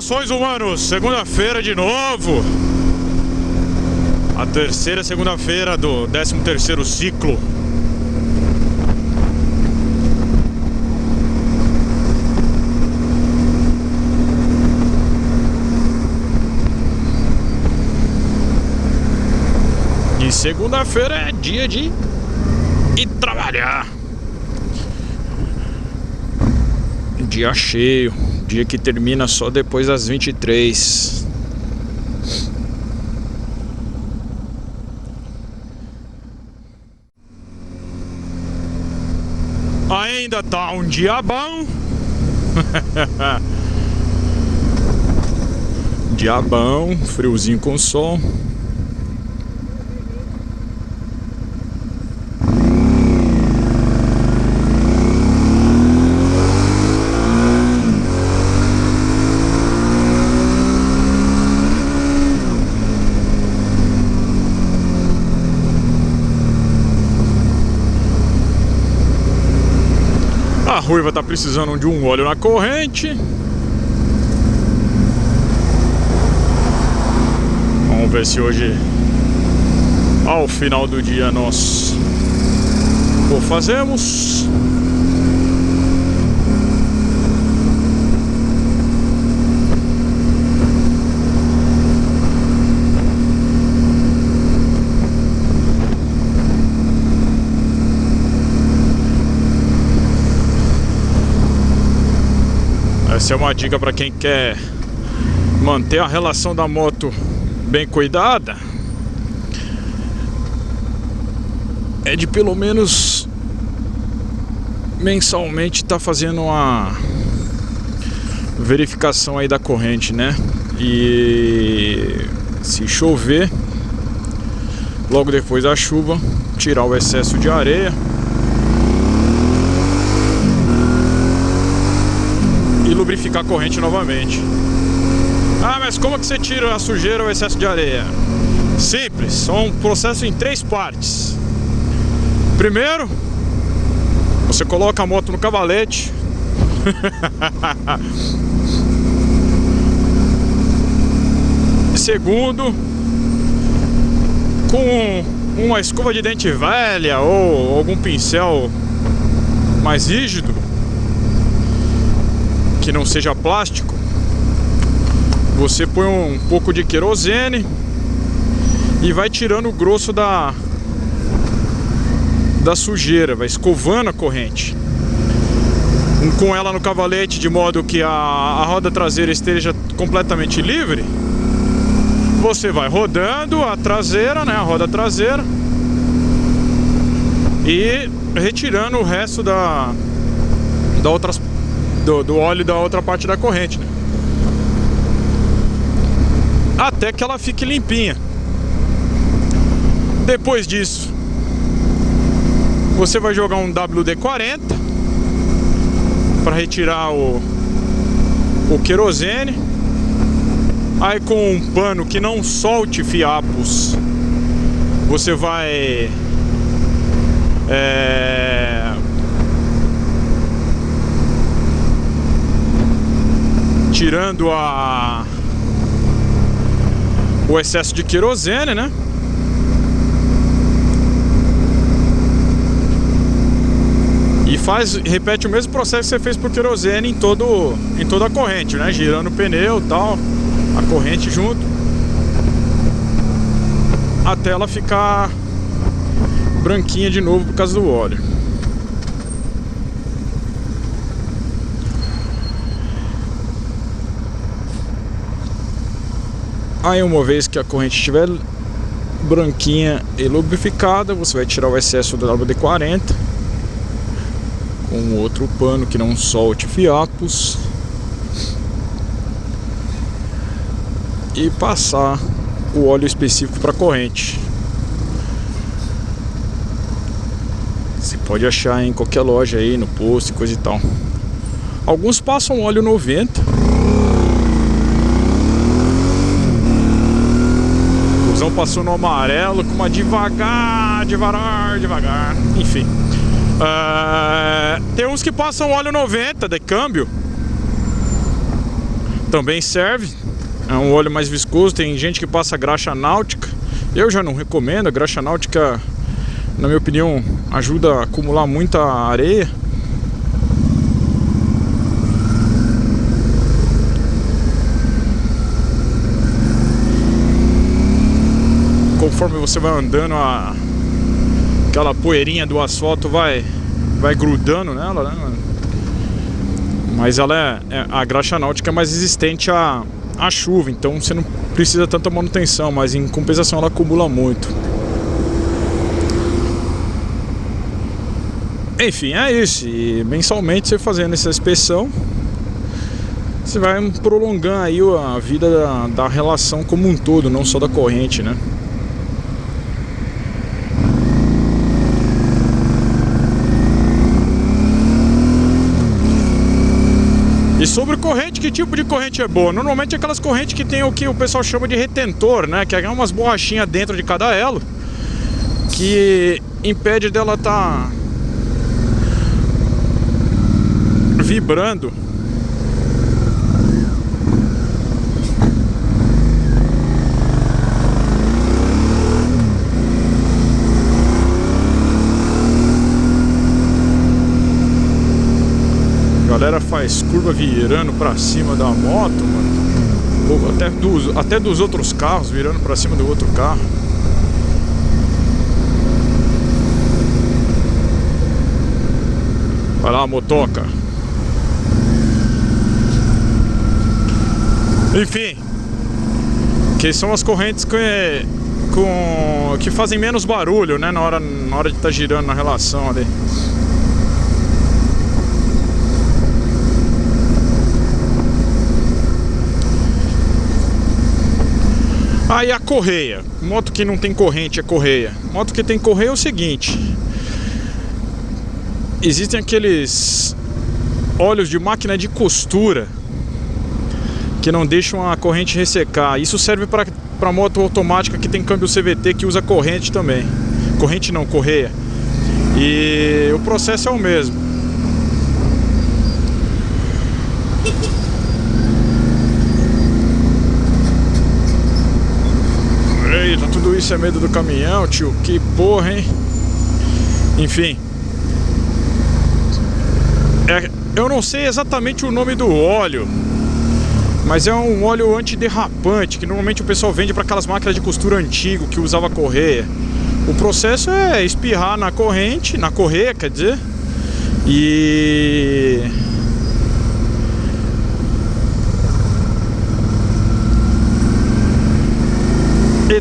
Saudações, humanos! Segunda-feira de novo. A terceira segunda-feira do 13º ciclo. E segunda-feira é dia de ir trabalhar. Dia cheio. Dia que termina só depois das 23. Ainda tá um dia bom. Dia bom, friozinho com sol. A Ruiva tá precisando de um óleo na corrente. Vamos ver se hoje, ao final do dia, nós o fazemos. Essa é uma dica para quem quer manter a relação da moto bem cuidada. É de pelo menos mensalmente estar fazendo uma verificação aí da corrente, né? E se chover, logo depois da chuva, tirar o excesso de areia e lubrificar a corrente novamente. Ah, mas como que você tira a sujeira ou o excesso de areia? Simples, é um processo em 3 partes. Primeiro, você coloca a moto no cavalete. Segundo, com uma escova de dente velha ou algum pincel mais rígido, que não seja plástico, você põe um pouco de querosene e vai tirando o grosso da sujeira, vai escovando a corrente com ela no cavalete, de modo que a roda traseira esteja completamente livre. Você vai rodando a traseira, né, a roda traseira, e retirando o resto do óleo da outra parte da corrente, né? Até que ela fique limpinha. Depois disso, você vai jogar um WD-40 para retirar o querosene. Aí, com um pano que não solte fiapos, você vai tirando o excesso de querosene, né? E repete o mesmo processo que você fez por querosene em toda a corrente, né? Girando o pneu e tal, a corrente junto, até ela ficar branquinha de novo por causa do óleo. Aí, uma vez que a corrente estiver branquinha e lubrificada, você vai tirar o excesso do WD-40 com outro pano que não solte fiapos e passar o óleo específico para a corrente. Você pode achar em qualquer loja aí, no posto e coisa e tal. Alguns passam óleo 90. Passou no amarelo com uma devagar. Enfim, tem uns que passam óleo 90 de câmbio também serve. É um óleo mais viscoso. Tem gente que passa graxa náutica. Eu já não recomendo. A graxa náutica, na minha opinião, ajuda a acumular muita areia. Conforme você vai andando, aquela poeirinha do asfalto vai grudando nela, né? Mas ela a graxa náutica é mais resistente à chuva, então você não precisa tanta manutenção, mas em compensação ela acumula muito. Enfim, é isso. E mensalmente você fazendo essa inspeção, você vai prolongando aí a vida da relação como um todo, não só da corrente, né? E sobre corrente, que tipo de corrente é boa? Normalmente aquelas correntes que tem o que o pessoal chama de retentor, né? Que é umas borrachinhas dentro de cada elo, que impede dela estar vibrando. A galera faz curva virando pra cima da moto, mano. Até dos outros carros virando pra cima do outro carro. Vai lá, motoca. Enfim, que são as correntes que fazem menos barulho, né, na hora de estar girando na relação ali. Aí a correia, moto que não tem corrente é correia. Moto que tem correia é o seguinte: existem aqueles óleos de máquina de costura que não deixam a corrente ressecar. Isso serve para moto automática que tem câmbio CVT, que usa corrente também. Corrente não, correia. E o processo é o mesmo. Eita, tudo isso é medo do caminhão, tio. Que porra, hein? Enfim. Eu não sei exatamente o nome do óleo, mas é um óleo antiderrapante que normalmente o pessoal vende para aquelas máquinas de costura antigo que usava correia. O processo é espirrar na correia, quer dizer, e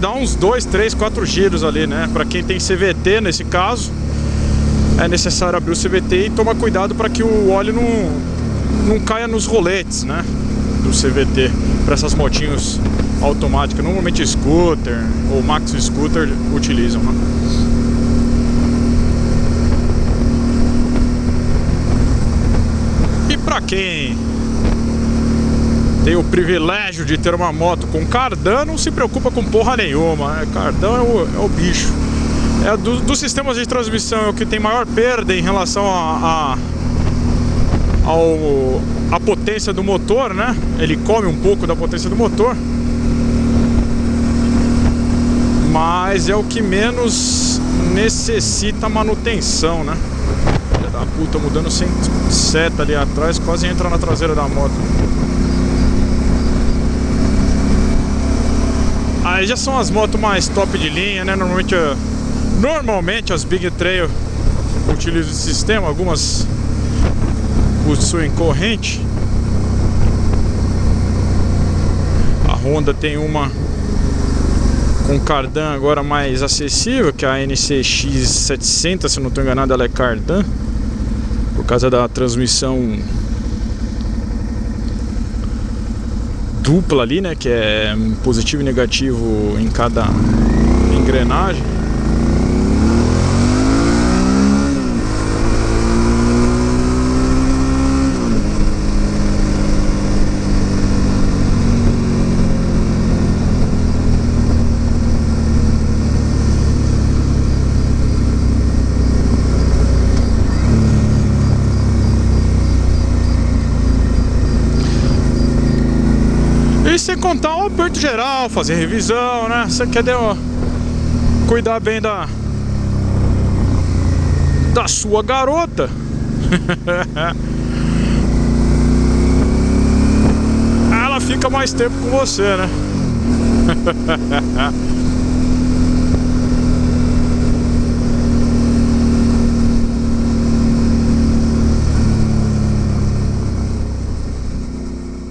dá uns 2, 3, 4 giros ali, né? Para quem tem CVT, nesse caso, é necessário abrir o CVT e tomar cuidado para que o óleo não caia nos roletes, né, do CVT, para essas motinhos automáticas. Normalmente scooter ou maxi scooter utilizam, né? E para quem tem o privilégio de ter uma moto com cardan, não se preocupa com porra nenhuma, né? Cardan é o bicho. Dos sistemas de transmissão é o que tem maior perda em relação à potência do motor, né? Ele come um pouco da potência do motor, mas é o que menos necessita manutenção, né? Filha da puta, mudando sem seta ali atrás, quase entra na traseira da moto. Aí já são as motos mais top de linha, né? Normalmente as Big Trail utilizam esse sistema, algumas possuem corrente. A Honda tem uma com cardan agora mais acessível, que é a NCX 700, se não estou enganado, ela é cardan, por causa da transmissão dupla ali, né, que é positivo e negativo em cada engrenagem. sem contar o aperto geral, fazer revisão, né? Você quer cuidar bem da sua garota. Ela fica mais tempo com você, né?